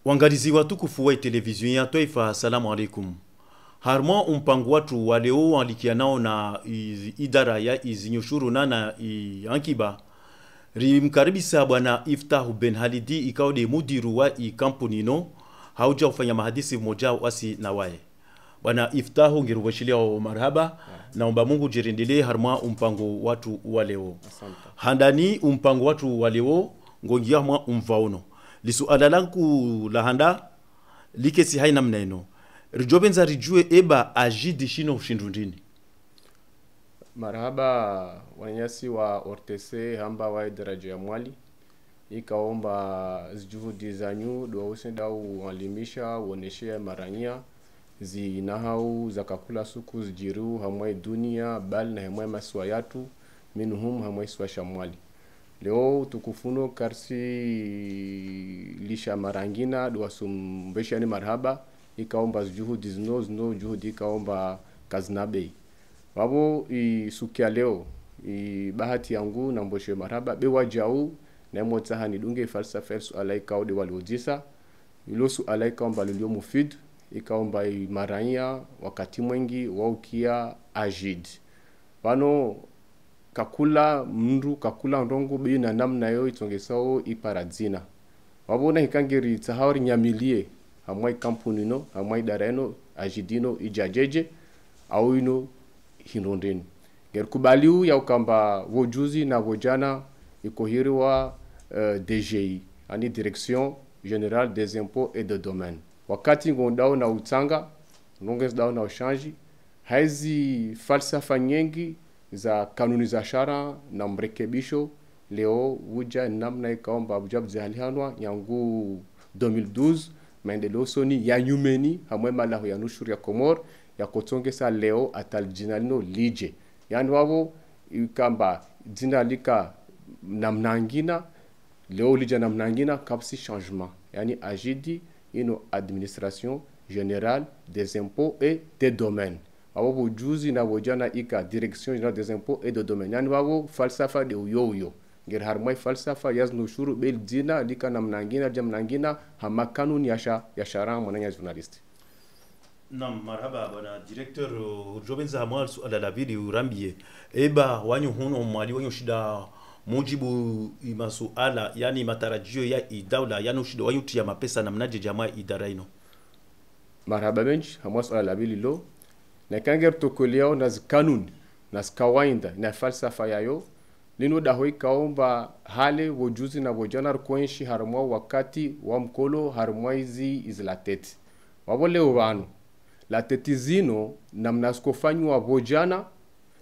Wangalizi watukufu wa televizion ya taifa, assalamu alaikum. Harma mpango watu waleo walikianao na idara ya izinyoshuru na ankiba rimkaribisa bwana Iftahu Ben Halidi ikao de mudiru wa kampuni no hauja ufanya mahadisi moja wasi na wae. Bwana Iftahu ngirubashilia wa marhaba, naomba Mungu jirindile harma mpango watu waleo. Handani mpango watu waleo ngongia mwa umvaono. Lisuala langu la handa likesi haina mneno. Rijobenza rijue eba ajidi shino ushindundini. Marhaba wanyasi wa ortese hamba wa daraja ya mwali. Ikaomba zijuhudi zanyu dua usenda ualimisha uoneshea marania zinahau zakakula suku zijiru hamwe dunia bali na hamwe maswa yatu minuhum hamwe swa shamwali. Leo tukufuno karsi lisha marangina dua sumbesha ni marhaba. Ikaomba juhudi zino juhudi ikaomba kazinabei wabo isukia leo bahati yangu na mboshe marhaba bewa jau na motsaha ni dunge falsafa suala ikaode waliojisa ilo suala ikaomba lilio mufid ikaomba maranya wakati mwengi waukia ajid wano kakula mndu kakula ndongo be na namna yo itongesao iparadzina wabo na hikangeri tsahawri nyamilie hamwai kampuni no hamwai dareno ajidino ijajeje au ino hinondeni gerkubaliu ya ukamba wojuzi na wojana ikohiriwa DGI ani Direction Générale des Impôts et de Domaines wakati ngondao na utanga nonges dao na ushanji haizi falsafa nyingi za kanuni za shara na mrekebisho leo wuja namna ikaomba abujab zihalihanwa yangu 2012 maendeleo soni ya nyumeni hamwe malahu ya nushuri ya Komor ya kotongesa leo ataljinalino lije yani wabo ikamba dinalika namnangina leo lije namnangina kapsi changement yani ajidi ino administration générale des impôts et des domaines wabo juzi na wojana ika direction générale des impôts et des domaines yani wabo falsafa de uyo ngir harmai falsafa yazno shuru bel dina lika namnangina jamnangina hama kanuni ya shara mwananya journalist. Naam, marhaba bwana directeur Jobenza Hamal suala la vidi urambie eba wanyu huno mwali wanyu shida mujibu masuala yani matarajio ya idawla yani shida wanyu tia mapesa na mnaje jamaa idara ino. Marhaba bench hamwa suala la vidi lo na kanger tokoleo na kanuni na kawaida na falsafa yayo lino dahoi kaomba hale wojuzi na wojana kuenshi harmwa wakati wa mkolo harmwaizi izlateti wabole wanu la tetizino namna skofanywa wojana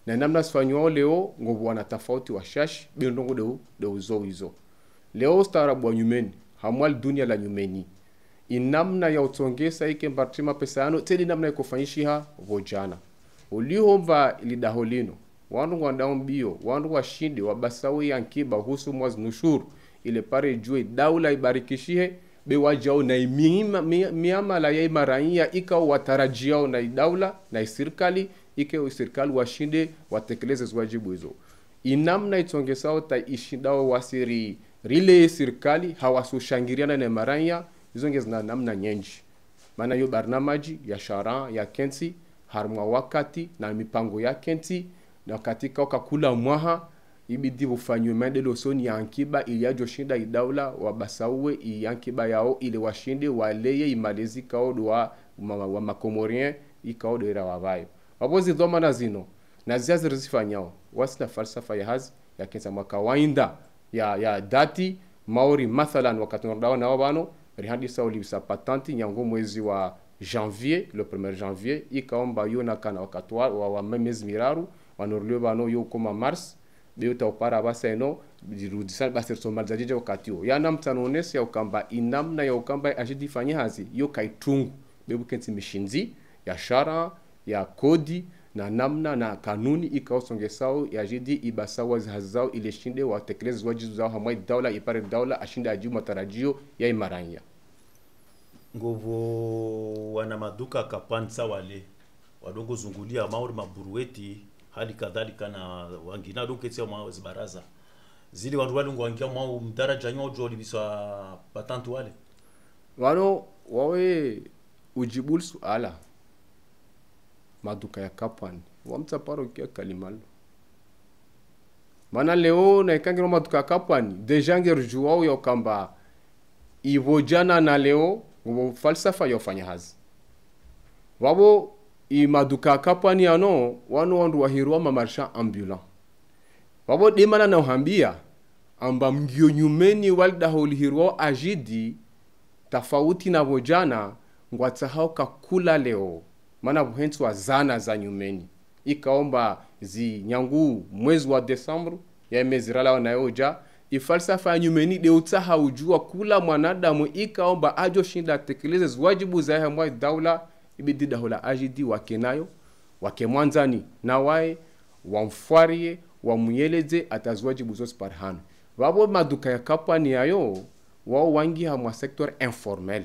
na namna sfanywa leo ngobo wana tofauti wa shash bindongo de uzo hizo leo starabu wa nyumeni hamwal dunia la nyumeni inamna ya utongesa ike mbartima pesano tedi namna ikofanyishiha wojana ulihomba ilidaholino wandu wandao mbio wandu washinde wabasawi yankiba husu mwaz nushur ile pare jue daula ibarikishihe be wajao na miama la ya marania ika watarajiao na daula na serikali ike serikali washinde watekeleze wajibu hizo inamna itongesao ta ishindao wasiri rile serikali hawasushangiriana na marania hizo ngezna namna nyenji maana yo barnamaji ya shara ya kensi harmwa wakati na mipango ya kensi na katika wakakula mwaha ibidi ufanywe maendeleo soni ya ankiba ili yajo shinda idaula wabasawe yankiba yao ili washinde waleye imalezi kaodo wa makomorien ikaodo ira wavayo wabozi dhoma na zino na ziazi rizifanyao wasila falsafa ya hazi ya kensa mwakawainda ya dati maori mathalan wakati nordao na wabano rihandi sauli bisa patanti nyango mwezi wa janvier le 1er janvier ikaomba yona kana wakatwa wa memezi miraru wanorlio bano yo koma mars beo taupara basa eno dirudisa basa somalizaje wakati yo yana mtanonesi ya ukamba inamna ya ukamba ajidi fanya hazi yo kaitungu beo kenti mishinzi ya shara ya kodi na namna na kanuni ikaosongesao ya jidi ibasawa zihazao ile shinde watekeleze wajibu zao hamai daula ipare daula ashinde ajibu matarajio ya imaranya ngovo wana maduka kapansa wale wadongo zungulia mauri maburueti hali kadhalika na wangina doketi ya baraza zili wandu wale wangia mwa mdaraja nyojo libiswa patantu wale wano wawe ujibul suala maduka ya kapwani wamta paro kia kalimalo mana leo na ikangiro maduka ya kapwani deja ngerjuwao ya kamba ivojana na leo falsafa yofanya hazi wabo i maduka kapwani ano wano wandu wahirwa mamarsha ambulant wabo dimana na uhambia amba mgio nyumeni walda hulihirwa ajidi tafauti na vojana ngwatsahau kakula leo mana buhentu wa zana za nyumeni ikaomba zi nyangu mwezi wa Desemba ya mezirala na yoja ifalsafa ya nyumeni de utaha ujua kula mwanadamu ikaomba ajo shinda tekeleze wajibu za hamwa daula ibidi daula ajidi wakenayo wakemwanzani na wae wamfarie wamuyeleze atazwajibu zote parhano wabo maduka ya kapani yayo wao wangi hamwa sektor informel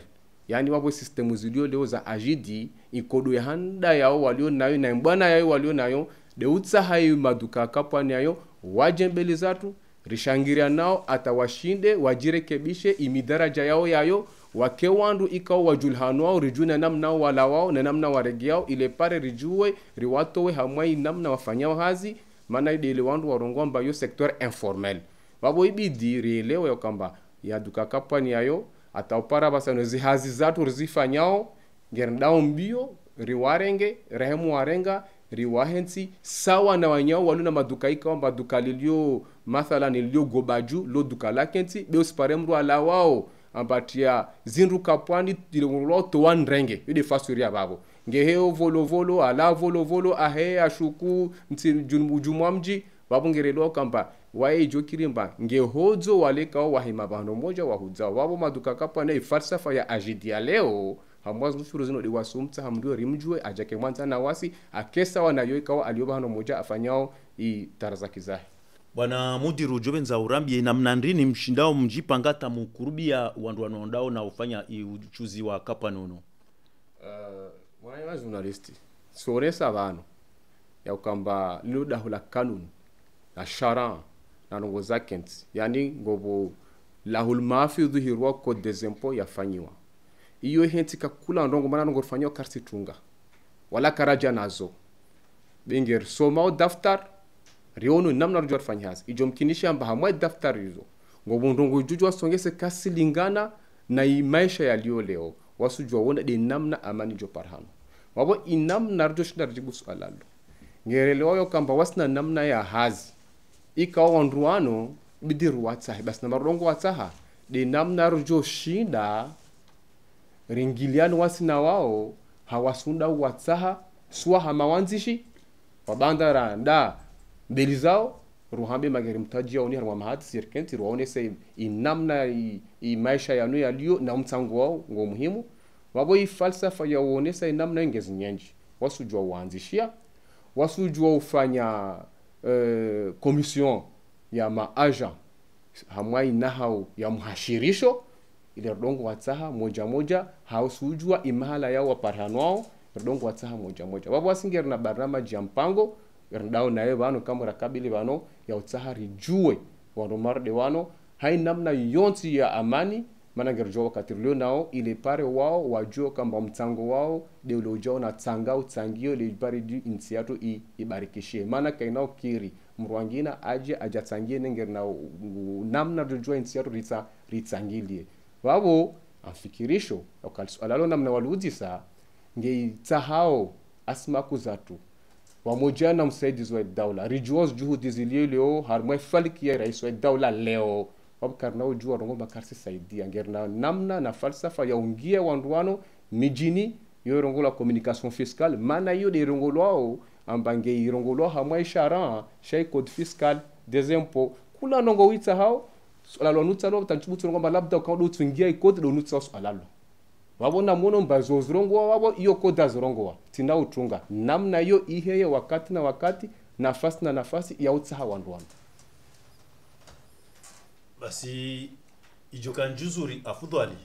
yani wabo systemu zilio leo za ajidi ikodo ya handa yao walio nayo na mbwana yao walio nayo de utsa hayo maduka kapani yayo wajembele zatu rishangiria nao atawashinde wajirekebishe imidaraja yao yayo wakewandu ikao wajulhanu wao rijuna namna wala wao na namna waregiao ile pare rijue riwatowe hamwai namna wafanyao hazi maana ile wandu warongomba yo sektor informel wabo ibidi rielewe yo kamba ya duka kapani yayo ataupara basano zihazi zatu rizifanyao ngerndao mbio riwarenge rehemu warenga riwahensi sawa na wanyao waluna maduka ika maduka lilio mathalan lilio gobaju lo duka lakenti beos paremru ala wao ambatia zinru kapwani dilongo to wan renge ide fasuria babo ngeheo volo ala volo ahe ashuku nti jumwamji babu ngerelo kamba wae jokirimba ngehozo wale kao wahima bando moja wahuza wabo maduka kapwani falsafa ya ajidia leo hamwazo nushuru zino diwasumta hamdio rimjue ajake mwanza na wasi akesa wanayo ikawa alioba hano moja afanyao i tarazaki zahe bwana mudiru jobenza urambi na mnandrini mshindao mjipangata mukurubia wandu wanaondao na ufanya uchuzi wa kapanono mwana journalisti soresa bano ya ukamba luda hula kanun na sharan na nongo zakent yani ngobo lahul mafi dhuhirwa code des impôts yafanyiwa iyo henti kakula ndongo mana ndongo fanyo karti tunga wala karaja nazo binger soma daftar riono namna rujwa fanyaz ijomkinisha amba hamwa daftar hizo ngobo ndongo jujwa songese kasi lingana na maisha yalio leo wasujwa wona de namna amani jo parhano wabo inamna rujwa shinda rijibu swalalo ngerelewa yo kamba wasna namna ya hazi ikawa wanruano bidiru watsahi bas na marongo watsaha de namna rujwa shinda ringiliano wasina wao hawasunda watsaha suwa hamawanzishi wabandara nda mbeli zao ruhambe magari mtaji yao ni harwa mahati sirkenti ruwaone se inamna i maisha yanu yalio na mtango wao ngo muhimu wabo i falsafa ya uone se inamna ingezi nyenji wasujua uanzishia wasujua ufanya komision ya maaja hamwa inahau ya muhashirisho ile rdongo watsaha moja hausujua imahala yao waparhanwao rdongo watsaha moja wabo wasingera na barama jampango ndao nae bano kama rakabili bano ya utsaha rijue wano marde wano hai namna yonti ya amani mana gerjo wakati leo nao ile pare wao wajua kamba mtango wao de ulojao na tsanga utsangio le pare du insiato ibarikishie mana kainao kiri mrwangina aje ajatsangie nenger na namna rujua insiato ritsangilie wabo afikirisho alalo namna waludisa ngei tsahao asmaku zatu wamoja na msaidizi wa daula rijuoz juhudi zilio leo harmwe faliki ya rais wa daula leo wabukarna ujua rongo makarsi saidia ngerna namna na falsafa ya ungia wanduano mijini yo rongo la communication fiscale mana yo de rongo lao ambange rongo lao hamwe ishara shay code fiscal des impôts kula nongo wita hao alalo nutalo tanchubutu ngomba labda ukaudo tuingia ikodi do nutso alalo wabona mono mbazo zrongo wabo iyo koda zrongo wa tina utunga namna yo iheye wakati na wakati nafasi na nafasi ya utsaha wanduano basi ijokan juzuri afudhali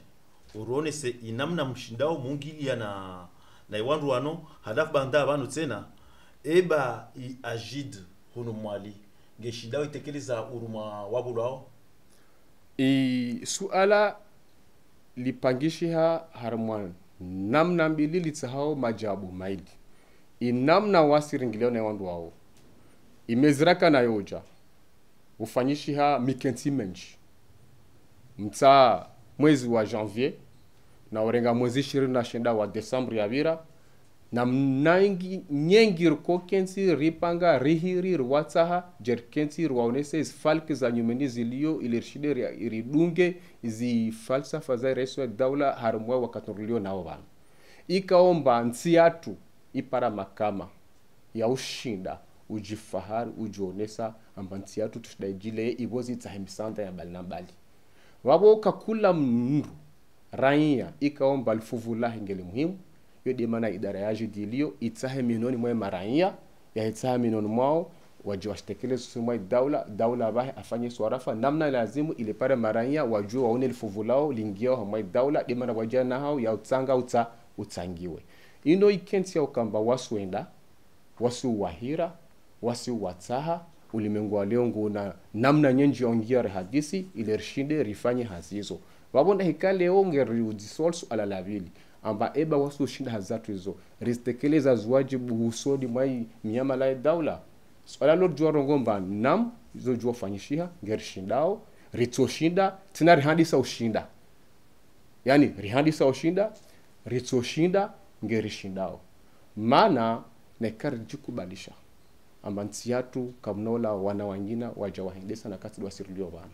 urone se inamna mshindao mungilia na wanduano hadaf banda banu tena eba i ajid hono mwali ngeshindao itekeleza uruma wabulao i suala lipangishiha harmwan namna mbili litsahao majabu maili inamna wasiringilio na wandu wao imeziraka na yoja ufanyishiha mikensi menji mta mwezi wa janvier na orenga mwezi 29 wa Desembre ya vira na mnangi nyengi rko kensi ripanga rihiri rwatsaha jer kensi rwaonese falki za nyumeni zilio ilirshide iridunge zi falsafa za reso daula harumwa wakatorulio nao bana ikaomba nsiatu ipara makama ya ushinda ujifahari ujionesa amba nsiatu tushidajile ibozi tsahimisanda ya balinambali wabo kakula mndu raia ikaomba alfuvula hingeli muhimu yodi mana idara ya jidilio itsahe minoni mwe maraia ya itsahe minoni mwao waji washtekele susumwa daula bahe afanye swarafa namna lazimu ile pare maraia wajua waone alfuvulao lingiao hamwa daula dimana wajana hao ya utsanga utsangiwe ino ikensi ya ukamba wasuenda wasu wahira wasu watsaha ulimengu wa leo nguna namna nyenji ongia rehadisi ile rishinde rifanye hazizo wabonda hikale ongeri udisolsu ala lavili amba eba wasu shinda hazatu hizo ristekeleza zuwajibu usodi mwai miyama la daula swala lor juwa rongomba nam hizo juwa fanyishiha ngeri shindao rito shinda tina rihandisa ushinda yani rihandisa ushinda rito shinda ngeri shindao mana nekari jikubalisha amba nsiatu kamnola wana wangina waja wahendesa na kasi wasirulio vana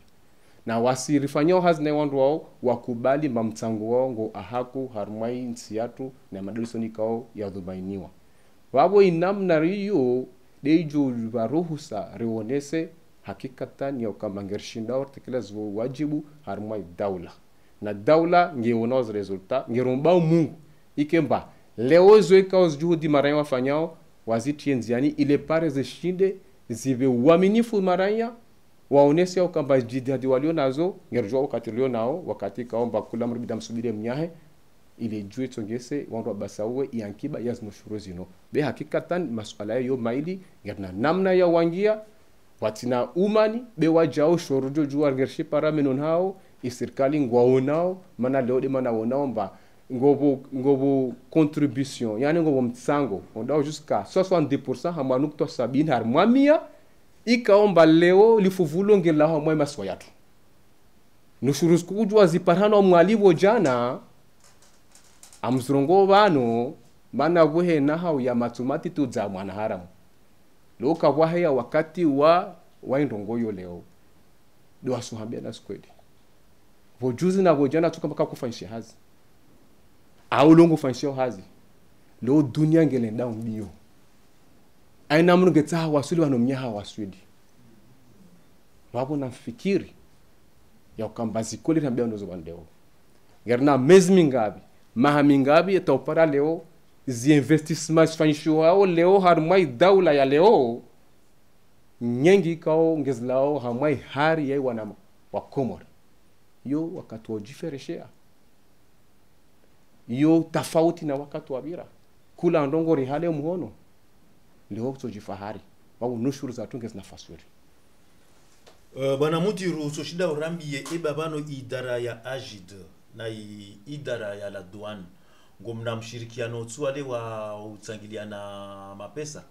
na wasirifanyao hazina wandu wao wakubali mamtsangu wao ngo ahaku harmai nsiatu na madalisoni kao ya dhubainiwa wabo inamna riyo dejo varuhusa rionese hakikatani ya ukamangershindao tekeleza wajibu harmai daula na daula ngeonoz resulta ngerombao mungu ikemba leo zoeka juhudi maraya wafanyao wazitie nziani ile pare zishinde zive uaminifu maraya waonesi au kamba jidadi walio nazo ngerjua wakati leo nao wakati kaomba kula mribida msubire mnyahe ile jue tongese wandu basawe yankiba yazno shurozino be hakikatan masuala yo maili ngerna namna ya wangia watina umani be wajao shorojo jua ngershi para menon hao isirkali ngwaonao mana leo de mana wonaomba ngobo contribution yani ngobo mtsango ondao jusqu'à 70% hamanukto 70 harmamia ikaomba leo lifuvulo ngela ho mwe masoyatu nushurus kujwa ziparano mwalivo jana amzrongo bano mana buhe na hao ya matumati tuza mwana haramu loka wahe ya wakati wa indongo yo leo do asuhambia na skwedi vojuzi na vojana tukamba kufanyisha hazi au longo fanyisha hazi lo dunia ngelenda mbio aina mnu getsa wasuli wanomnyaha wasudi wabo na fikiri ya ukambazi kole tambia ndozo bandeo gerna mezmingabi mahamingabi etopara leo zi investissements fanyisho ao leo harmai daula ya leo nyengi kao ngezlao hamai hari yai wana wa Komor yo wakati wajifereshea yo tafauti na wakati wabira kula ndongo rihale muhono leo kujifahari wao nushuru za tunge zinafasuri bwana Mutiru soshinda urambiye ebabano idara ya Ajid na idara ya la douane ngomna mshirikiano tswale wa utsangiliana mapesa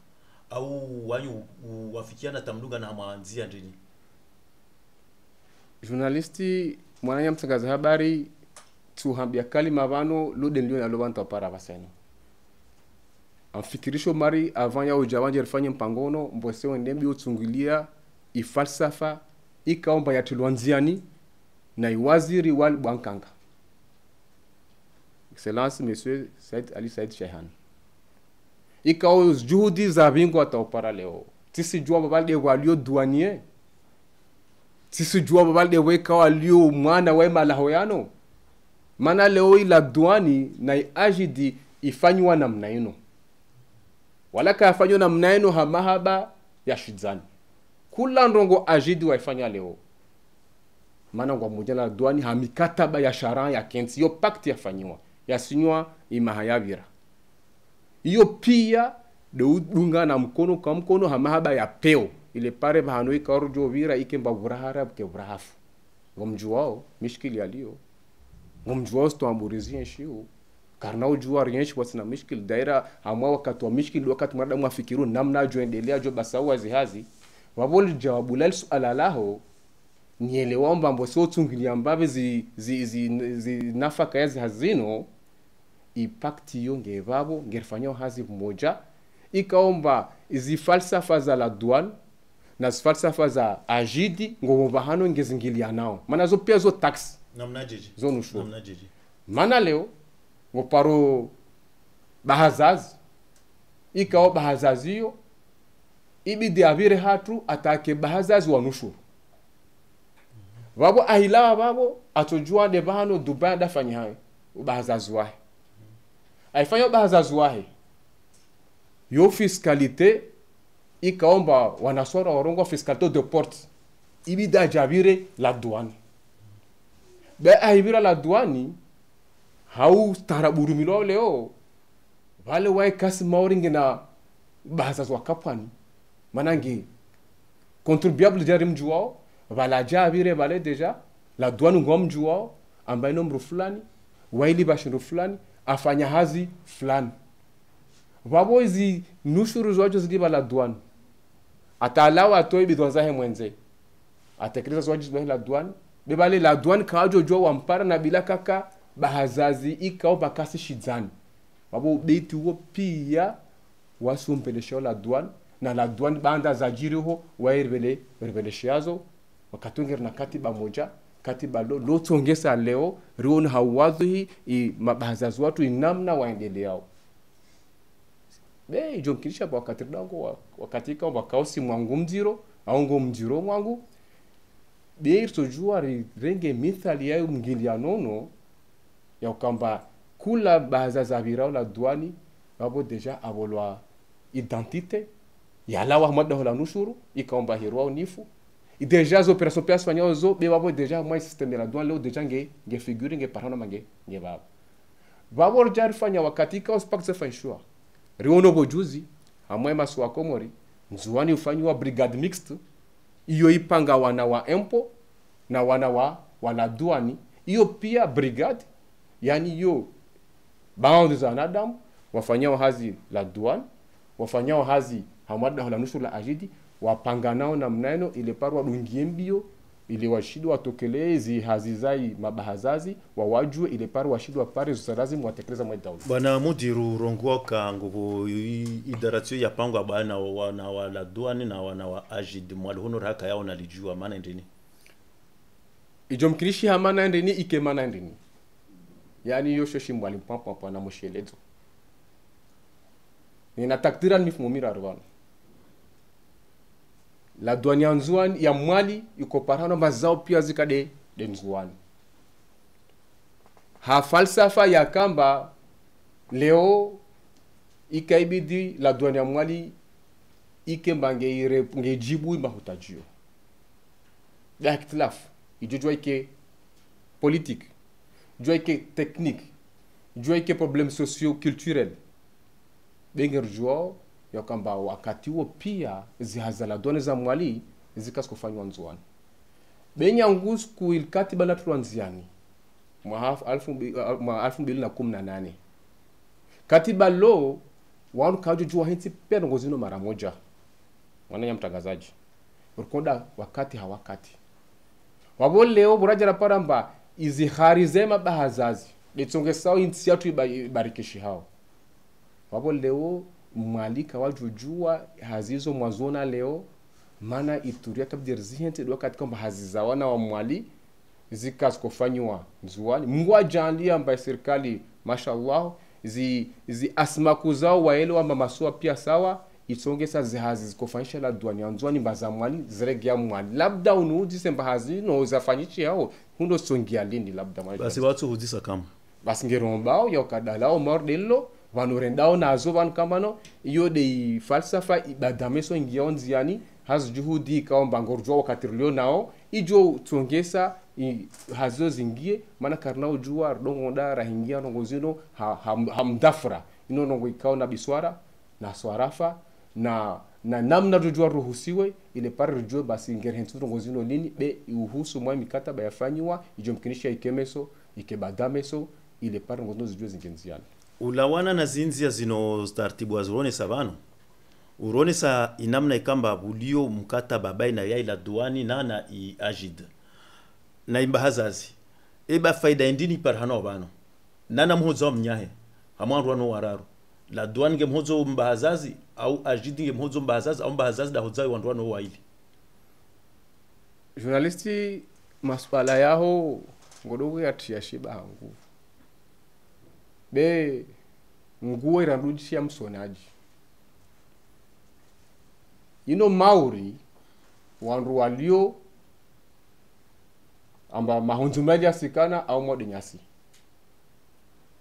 au wanyu wafikiana tamlunga na mwanzia ndini journalisti mwananya mtangaza habari tuhambia kalima bano lode ndio nalobanta para baseno amfikirisho mari avant ya ujawanje rifanye mpangono mbose wendembi utsungilia ifalsafa ikaomba ya tulwanziani na iwaziri wal bankanga excellence monsieur Said Ali Said Shehan ikao juhudi za bingo atopara leo tisi jua babalde walio douanier tisi jua babalde weka walio mwana wa malahoyano mana leo ila douani na ajidi ifanywa namna ino wala kafanywa namna ino hamahaba ya shizani kula ndongo ajidi waifanya leo mana kwa mujala douani hamikataba ya sharan ya kensi yo pacte yafanywa yasinywa imahayavira iyo pia do dunga na mkono kwa mkono hamahaba ya peo ile pare bahano ikarujo vira ikemba burahara ke burahafu ngomjuwao mishkili alio ngomjua sto amburizi nshiu karna ujua rienshi wasina mishkil daira amwa wakati wa mishkil wakati marada mwafikiru namna joendelea jo basawa zihazi waboli jawabu la suala laho nielewa mbambo sio tungilia mbabe zi nafaka yazi hazino impact hiyo ngevabo ngerfanywa hazi mmoja ikaomba izi falsafa za la douane na falsafa za ajidi ngomba hano ngezingilia nao maana zo pia zo tax namna jiji zo nushu namna jiji maana leo ngoparo bahazazi ikao bahazazi hiyo ibidi avire hatu atake bahazazi wa nushuru wabo ahilawa wabo atojua de bahano Dubai dafanya hayo bahazazi wahe aifanya bahazazi wahe yo fiscalité ikaomba wanasora warongo fiscalité de porte ibidi ajavire la douane be ahibira la douane hau taraburumilo leo wale wai kasi mauringi na bahazazi wakapwani manangi contribuable jari mjuwao wala javire wale deja la douane ngom mjuwao ambaye nomru fulani waili bashiru fulani afanya hazi fulani wabo hizi nushuru zojo zidiba la douane atalawa atoi bidwanza he mwenze atekeleza zojo zidiba la douane bebale la douane kajo jo wampara na bila kaka bahazazi ikao bakasi shizani wabo beti wo pia wasumpelesha la douane na la douane banda za jiriho wairvele shiazo wakatungir na katiba moja katiba lo tongesa leo rion hawadhi mabahazazi watu inamna waendeleao be jonkilisha kwa wakati dango wakatika wakausi mwangu mjiro au ngo mjiro mwangu be irtojua renge mithali yayo mngilia nono ya kwamba kula bahazazi abirao la douane wabo deja abolwa identite yalawa mwada hola nushuru ikaomba hirwa unifu deja as opérations pia fanyao zo be wabo deja moi système la douane leo deja nge figure nge parana mange nge babo wabo jar fanya wakati ka uspakse fanshua riono bojuzi amwe maswa komori nzuani ufanywa brigade mixte iyo ipanga wana wa empo na wana wa wala douane iyo pia brigade yani yo baadhi za wanadamu wafanyao hazi la douane wafanyao hazi hamada hola nusu la ajidi wapanganao na mnaeno ile parwa dungiembio ile washidu watokelee zi hazizai mabahazazi wawajue ile parwa washidu wa pare zusalazi mwatekeleza mwa daula bana mudiru rongoka nguvu idaratio ya pangwa bana wana wala douane na wana wa ajid mwalhono haka yao nalijua maana ndini ijomkirishi hamana ndini ikemana ndini yani yo shoshi mwali mpampa na moshelezo nina takdira mifumumira arwana la douane ya nzuani ya mwali yuko parano mazao pia zikade de nzuani ha falsafa ya kamba leo ikaibidi la douane ya mwali ikembange ire ngejibu mahutajio da ikhtilaf ijojwa ike politique jwa ike technique jwa ike problème socio culturel benger jwa ya kwamba wakati huo pia zihazala done za mwali zikaskofanywa nzuani benya ngusku ilkatiba la tuanziani mwa 2018 katiba lo wanu kajo jua hinti pia ngozino mara moja wananya mtangazaji urukonda wakati hawakati wabo leo buraja la paramba iziharize mabahazazi litonge sawa hinti yatu ibarikishi hao wabo leo mwalika wajujua hazizo mwazona leo mana ituria kabdir zihente do katika kwamba hazizawana wa mwali zikaskofanywa nzuani mungu ajalia ambaye serikali mashallah zi asmaku zao waele wa mamasua pia sawa itongesa zihazi zikofanyisha la douane nzuani mbaza mwali ziregia mwali labda unuudi semba hazi no zafanyichi hao hundo songia lindi labda mwali basi watu hudisa kama basi ngerombao yokadalao mordello vanorendao nazo vanhu kamano iyo de falsafa ibadameso ngionziani hazo juhudi kaomba ngorjwa wakati rilio nao ijo tongesa hazo zingie mana karnao jua dongoda rahingia nongozino hamdafra ino nongo ikao na biswara na swarafa na namna jua ruhusiwe ile pare rujue basi ngerhentu nongozino nini be uhusu mwa mikataba yafanywa ijo mkinisha ikemeso ikebadameso ile pare ngondo zijue zingenziana ulawana na zinzia zino startibu azurone sabano urone sa inamna ikamba bulio mkataba baina ya ila duani na i ajid na imbahazazi eba faida indini par hano bano nana mhozo mnyahe hamwan rwano wararu la duani nge mhozo mbahazazi au ajid nge mhozo mbahazazi au mbahazazi da hozai wandwano waili journalisti maswala yao ngodogo yatiyashiba hangu be nguo irarudishia msonaji ino mauri wandu walio amba mahunzumaji asikana au mode nyasi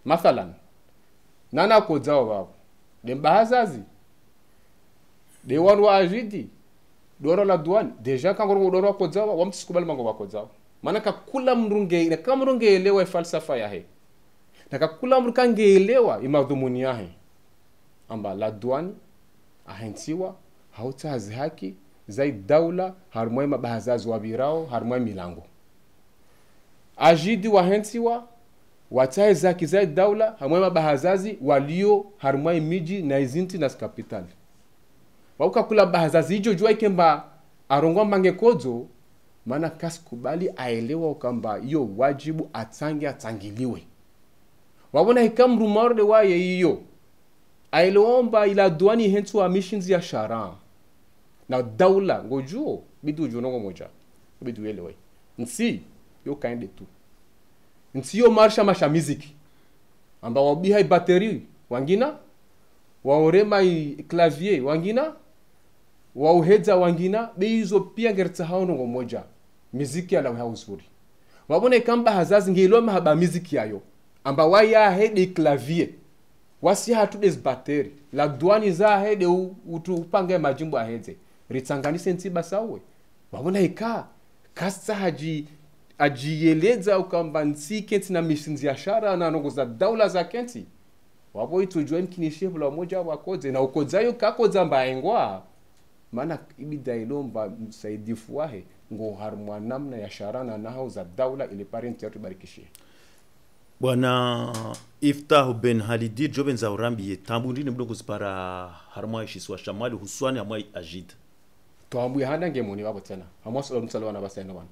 mathalan nana kodzao babo de mbahazazi de wandu ajidi doro la douane deja kangoro doro kodzao wamtisikubali mango bakodzao manaka kula mrunge na kama mrunge elewa falsafa yahe na kakula mrukange elewa imadhumuni yahe amba la douane ahensiwa hautazi haki zai daula harmoi mabahazazi wabirao harmoi milango ajidi wahensiwa watae zaki zai daula harmoi mabahazazi walio harmoi miji na izinti na kapitali wauka kula bahazazi hijo jua ikemba arongwa mange kodzo maana kasikubali aelewa ukamba iyo wajibu atangiliwe wabona hikamru marde waye hiyo aeleomba ila duani hentu wa missions ya shara na daula ngojuo bidu jonongo moja bidu elewe nsi yo kaende tu nsi yo marsha masha muziki amba wabi hai batterie wangina waorema clavier wangina wauhedza wangina beizo pia ngertsa haonongo moja muziki ala hausuri wabona ikamba hazazi ngilo mahaba muziki yayo amba waya hedi clavier wasi hatu des batterie la douane za hede utupange majimbo aheze ritsanganise ntiba sawe wabona ika kasa ajieleza ukamba nsi kenti na mishinzi ya shara na nongo za daula za kenti wabo itujua mkinishevu la moja wakoze na ukozayo kakoza mbaengwa maana ibida ilomba msaidifu wahe ngo harmwa namna ya shara na nahau za daula ile parenti yatu barikishie bwana Iftah Ben Halidi joben za urambi tambundini mdogo zipara harmwa ishiswa shamali huswani amwa ajid tuambu handa ngemoni wabo tena hamwa solo mtsalo na basena wana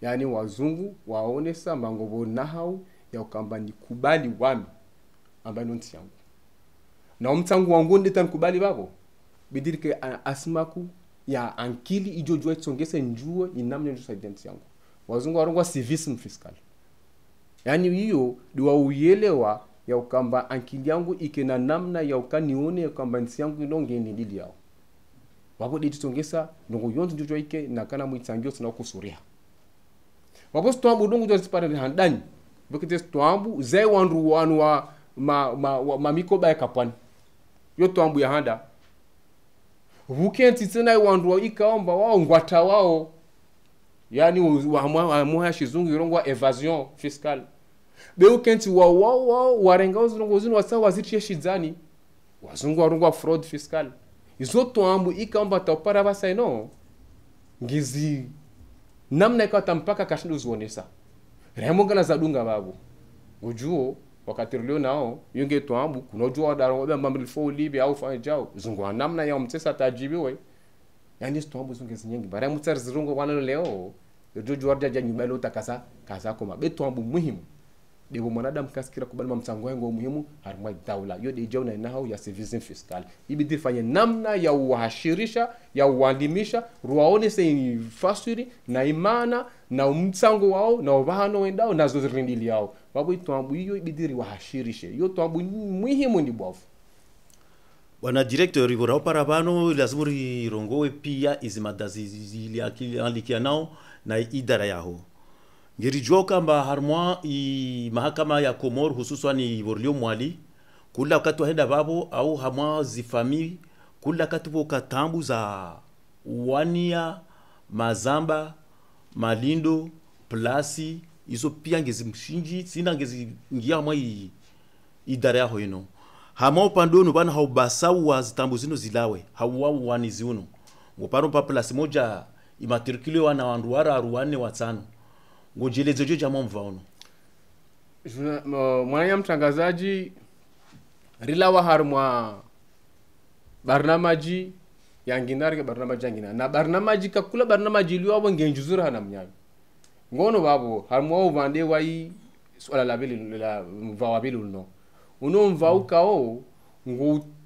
yani wazungu waone samba ngobo nahau ya ukamba ni kubali wami amba nonti yangu na mtangu wangu ndita nikubali babo bidirike asmaku ya ankili ijojua tsongese njuo inamnya njuo identity yangu wazungu warongwa civism fiscal yani hiyo diwa uyelewa ya ukamba ankili yangu ikena namna ya ukanione ya ukamba nsi yangu inonge ndili yao wabo ditongesa ndongo yonzo njuo ike na kana muitsangio sina kusuria wabo stwambu ndongo njuo zipare handani bokete stwambu zai wandu wanu wa mikoba ya kapwani yo twambu ya handa vukenti tena wandu ikaomba wao ngwata wao yani wa shizungu irongwa evasion fiscal beukenti wao warenga uzungu zinu wasa waziti shizani wazungu warongwa fraud fiscal izo twambu ikaomba topara basa ino ngizi namna ikata mpaka kashindu zuonesa remongana zadunga babu ujuo wakati leo nao yunge twambu kunojua daro ba mamlifo libi au fanjao zungwa namna ya mtesa tajibiwe yani twambu zunge zinyengi bara mutsar zirungo wana leo jojo warja janyu balo takasa kaza koma betwambu muhimu debo mwanadamu kasikira kubali mtsango wangu muhimu harma daula yode jauna na hao ya civism fiscal ibidi fanye namna ya uashirisha ya uandimisha ruwaone se fasiri na imana na mtsango wao na ubahano wendao na zozirindili yao wabo itwambu hiyo ibidi wahashirishe yo twambu muhimu ni bofu bwana director ibora parabano lazima rirongowe pia izimadazi zili akili alikia nao na idara yao ngirijua kamba harmwa mahakama ya Komoro hususan Ivorlio Mwali kula wakati waenda babo au hamwa zifami kula wakati katambu za wania mazamba malindo plasi izo pia ngezi mshinji sina ngezi ngia mwa idara yao ino hamwa upandono bana haubasau wa zitambu zino zilawe hawa wani ziuno ngoparo pa plasi moja imatrikile wana wanduara aruane watano ngojelezo jo jambo mvaono Mwana mtangazaji rilawa harmwa barnamaji yanginar ke barnamaji yangina na barnamaji kakula barnamaji liwa bonge njuzura hana mnyabi ngono babo harmwa uvande wai swala la bili la mvawa bili no uno mvau kao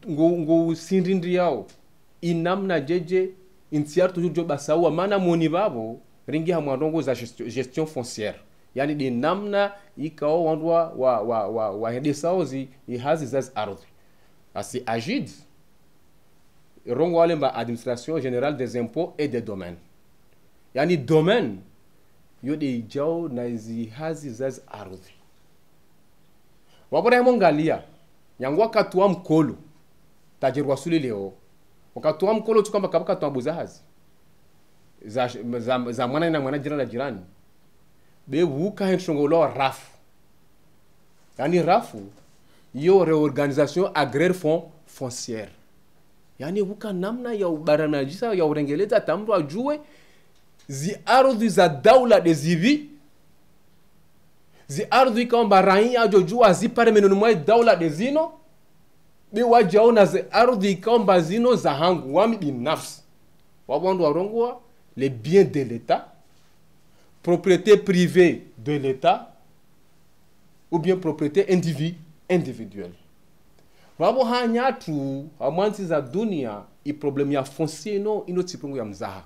ngo sindindi yao inamna jeje intiar toujours jo basawa mana moni babo ringi hamwadongo za gestion foncière yani de namna ikao wandwa wa hende sauzi ihazi zaz ardhi asi agid rongo wale ba administration générale des impôts et des domaines yani domaine yo de jao na izi hazi zaz ardhi wabora mongalia nyangwa katwa mkolo tajirwa suli leo wakatwa mkolo tukamba kabaka twabuza hazi za mwana na mwana jirani na jirani be wuka henshongolo rafu yani rafu yo réorganisation agraire foncière yani wuka namna ya ubaranajisa ya urengeleza tamru ajue zi ardhi za daula de zivi zi ardhi kamba rai ajojua zipare menunu mwa daula de zino be wajaona zi ardhi kamba zino za hangu wami binafsi wabondu warongwa les biens de l'État, propriété privée de l'État, ou bien propriété individuelle. Wabo hanyatu amanzi za dunia i problem ya foncier no ino tipungu ya mzaha.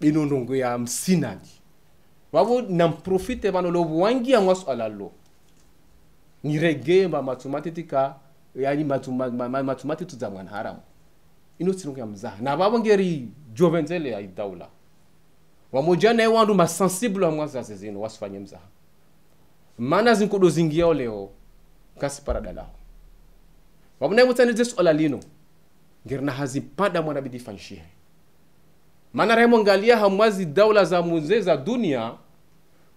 Ino ndongo ya msinadi. Wabo nam profite bano lo wangi ya mwasu alalo. Nirege mba matumatitika yani matumatitu za mwana haramu. Ino tipungu ya mzaha. Na wabo ngeri jovenzele ya daula wamoja na wandu masensible wa mwanza zezino wasifanye mzaha mana zinkodo zingia leo kasi paradala wabuna mutani jesu olalino ngirna hazipada mwana bidi fanshie mana remo ngalia hamwazi daula za muze za dunia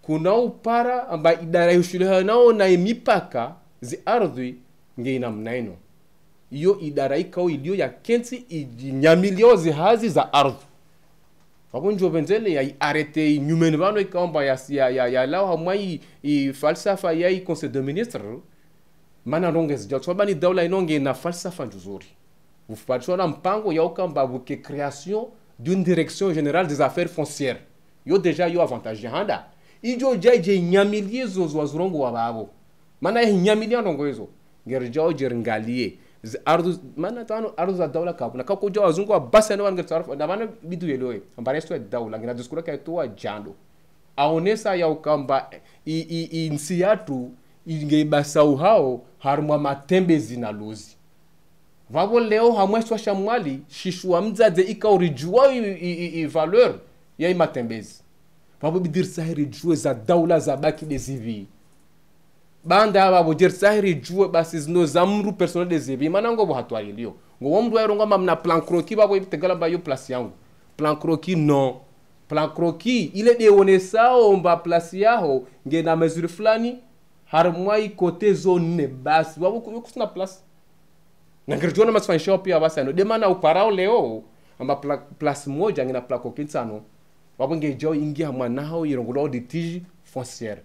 kuna upara amba idara yushule nao na mipaka zi ardhi ngeina mnaino iyo idara ikao ilio ya kenti inyamilio zihazi za ardhi wabunjo benzele ya arete nyumeni bano ikamba ya lao hamwai falsafa ya conseil de ministre mana ronges jotwa bani daula inonge na falsafa nzuri ufapatwa mpango ya ukamba buke création d'une direction générale des affaires foncières yo déjà yo avantage handa ijo jaje nyamilie zo wazurongo wababo mana ya nyamilia ndongo hizo ngerjao jeringalie ardu mana tano ardu za daula kapu na kako jawa zungu wa basa na wanga tsarfa na bana bidu yeloe ambare sto daula ngina diskura ka to jando aonesa ya ukamba insiatu inge basau hao harmwa matembe zinaluzi vavo leo hamweswa shamwali shishwa mzaze ikaorijua valeur ya matembezi vavo bidir sahiri jue za daula za baki dezivi banda aba bojer sahiri jue basi zino zamru personnel de zebi manango bo hatwari lio ngo womdu ayrongo mamna plan croquis babo itegala ba yo place yangu plan croquis non plan croquis ile de onesao mba place yaho nge na mesure flani harmwai côté zone basi babo kusina place nangirjona masfanisho pia basi no de mana uparao leo amba place moja ngina plan croquis tsano babo nge jo ingia mwanao irongo de tige foncière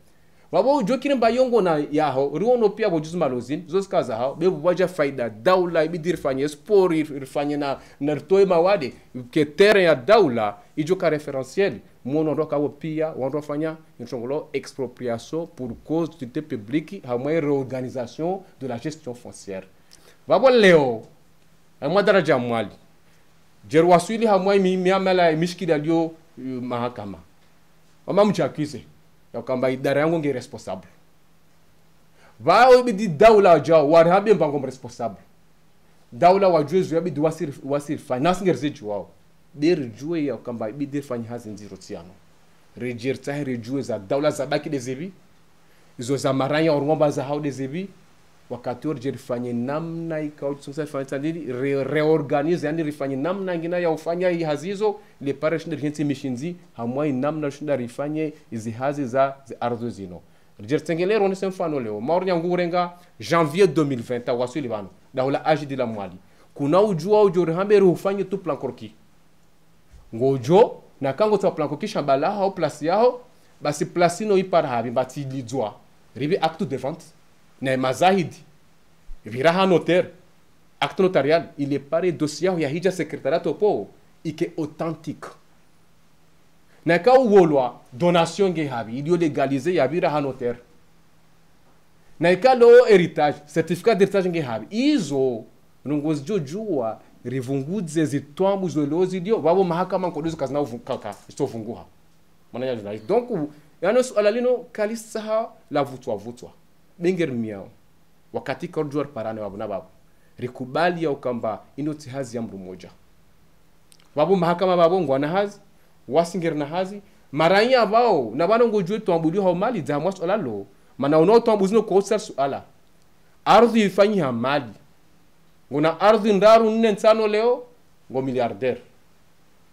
wabo jokini bayongo na yaho riwono pia bojuzu malozin zosikaza hao bebu waja faida daula ibidir fanye sport irfanye na nertoy mawade ke terrain ya daula ijoka référentiel mono roka wo pia wando fanya nchongolo expropriation pour cause d'utilité publique hamwe réorganisation de la gestion foncière wabo leo amwa daraja mwali jerwasuli hamwe miamala mishkida lio mahakama mama mchakise yakamba idara yangu nge responsable vao bidi daula jao warhabe mbango responsable daula wajwezu yabidi wasir finance ngerzeju wao der jue yakamba bidi fanya hazi nziro tiano rejer tahiri jue za daula za baki dezebi izo za maranya orngomba za hao dezebi wakati orjer fanye namna ikao tsunsa fanya tandidi reorganize yani rifanye namna ngina ya ufanya hii hazizo le parish de gente mishinzi hamwai namna shinda rifanye izi hazi za ardhi zino rjer tengelero ni semfano leo maornya ngurenga janvier 2020 wasuli bano daula ajidi la mwali kuna ujua ujore hambere ufanye tu plan croquis ngojo na kango twa plan croquis shambala hao place yao basi place no ipara habi bati lidwa ribi acte de vente na mazahidi viraha notaire acte notarial ile pare dossier ya hija secretariat po ike authentique na ka uwolwa donation nge habi ilio legaliser ya viraha notaire na ka lo héritage certificat d'héritage nge habi izo nongozi jojua rivungudze zitwambu zolozi dio babo mahakama nkodozo kazina uvukaka istofunguha mana ya journalist donc yano suala lino kalisaha la vutwa benger miao wakati korjor parane babu na babu rikubali ya ukamba inoti hazi ya mru moja babu mahakama babu ngwana hazi wasinger na hazi maranya bao na bano ngojwe twambuli ha mali za mwasuala lo mana uno twambuzino ko sar suala ardhi ifanyi ha mali ngona ardhi ndaru nne nsano leo ngo milliardaire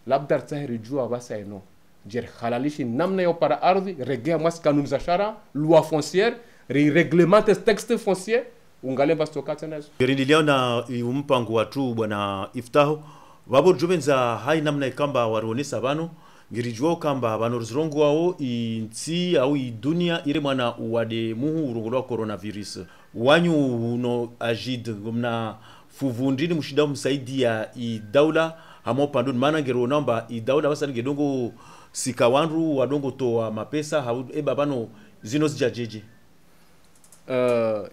labda tahiri jua basa eno jer halalishi namna yo para ardhi regea mas kanuni za shara loi foncière réglemente texte foncier ungale bastoka tena gerindilio na umpango watu bwana Iftaho wabo juvenza hai namna ikamba waronesa bano ngirijua kamba banorzrongo wao inti au dunia ire mwana wade muhu urungulwa coronavirus wanyu uno ajid ngomna fuvundini mushida msaidi ya idaula hamo pandun mana ngero namba idaula basani ngedongo sikawanru wadongo toa mapesa hau eba bano zino zijajeje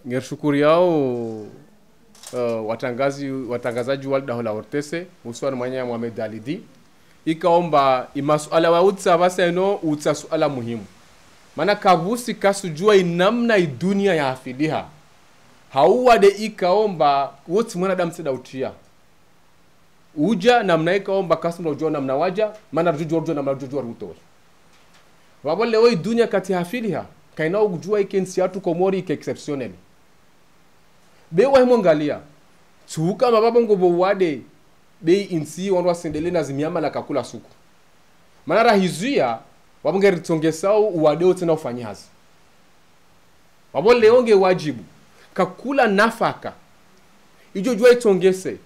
ngershukuru yao watangazaji walda hola ortese uswani mwanya Mohamed Alidi ikaomba imasuala wa utsa baseno utsa suala muhimu mana kabusi kasujua inamna idunia ya afidiha hauwa de ikaomba wote mwanadamu sida utia uja namna ikaomba kasumla ujua namna waja mana rujua namna rujua ruto wabo leo dunia kati afidiha kaina ujua ikensi atu komori ke exceptionnel bewa himongalia tuka mababa ngobo wade bei insi wanwa sendele na zimiama la kakula suku mana rahizuya wabongeri tsongesao uwadeo tena ufanyi hazi wabo leonge wajibu kakula nafaka ijo jua itongese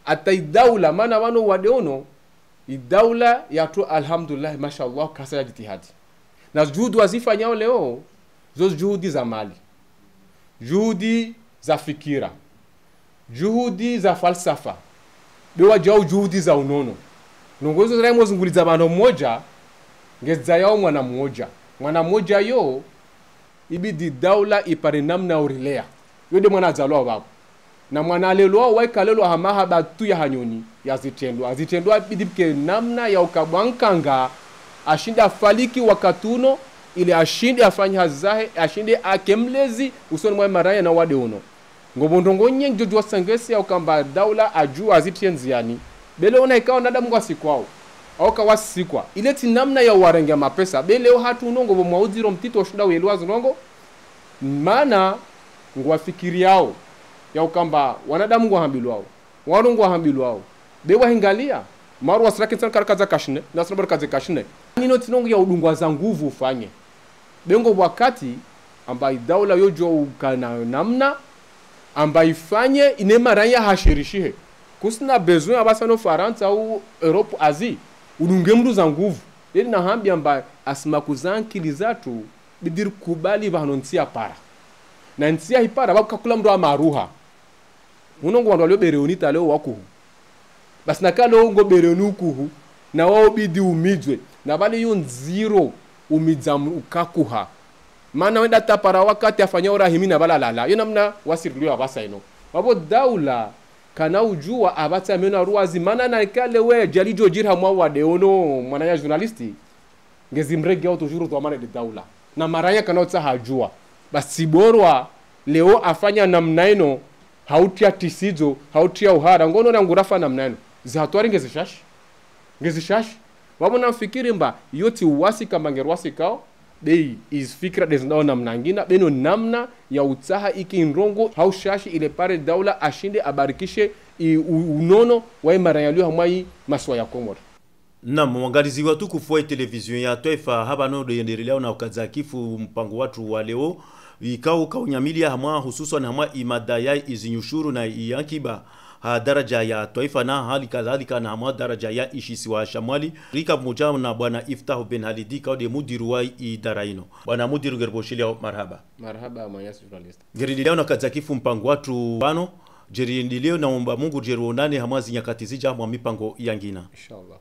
ata idaula mana wano wadeono idaula yatu alhamdulillah mashallah kasa ya jitihadi na juhudi wazifanyao leo zozo juhudi za mali juhudi za fikira juhudi za falsafa bewa jao juhudi za unono nongozo zrai mozunguliza bano mmoja ngeza yao mwana mmoja yo ibidi daula ipare namna urilea yode mwana zalwa babo na mwana lelo waikalelo hamaha batu ya hanyoni yazitendwa bidipke namna ya ukabwankanga ashinda faliki wakatuno ili ashinde afanye hazahe ashinde akemlezi usoni mwa maraya na wade uno ngobondongo nyenjo jwa sangesi au kamba daula ajua azitienziani bele ona ikawa nadamu kwa sikwao au kawasikwa ile ti namna ya warenge mapesa bele hatu unongo bo mwaudiro mtito shuda welwa zinongo mana ngwafikiri yao ya ukamba wanadamu ngwa hambilwao warongo hambilwao bewa hingalia maru wasraki tsan karakaza kashine na sabar kaze kashine nino tinongo ya udungwa za nguvu ufanye bengo wakati ambaye daula yojo ukana namna ambaye ifanye inemaranya hashirishihe kusina besoin abasano Faransa au Europe Asie udunge mdu za nguvu ili na hambi ambaye asima kuzankili zatu bidir kubali vanontia para na ntia hipara babu kakula mdu amaruha unongo wandu walio bereonita leo wakuhu basi nakalo ngo bereonu kuhu na wao bidi umijwe na bali yon zero umidzamu ukakuha mana wenda tapara wakati afanya urahimi na balalala yo namna wasirliwa basa ino wabo daula kana ujua abata mena ruwazi mana na kale we jalijo jirha mwa wade ono mwana ya journalisti ngezimrege auto juru to mana de daula na maraya kana utsa hajua basi borwa leo afanya namna ino hautia tisizo hautia uhara ngono na ngurafa namna ino zihatwari ngezishashi wabo nafikiri mba yoti uwasi kama ngerwasi kao bei is fikra dezinao namna ngina beno namna ya utaha iki nrongo haushashi ile pare daula ashinde abarikishe unono wa marayalio hamai maswa ya Komoro na mwangalizi watu kufua televizion ya taifa haba no de yendelea na ukazakifu mpango watu wa leo ikao kaunyamilia hamwa hususan hamwa imada ya izinyushuru na iyankiba ha daraja ya taifa na hali kadhalika na hamwa daraja ya ishisi wa shamwali rika mmoja na bwana Iftahu bin Halidi kaude mudiru wa idara ino. Bwana mudiru gerboshilia marhaba manyasi journalist gerilileo na kadzakifu mpango watu wano jerilileo na omba Mungu jeruonane hamwazi nyakati zija hamwa mipango yangina inshallah.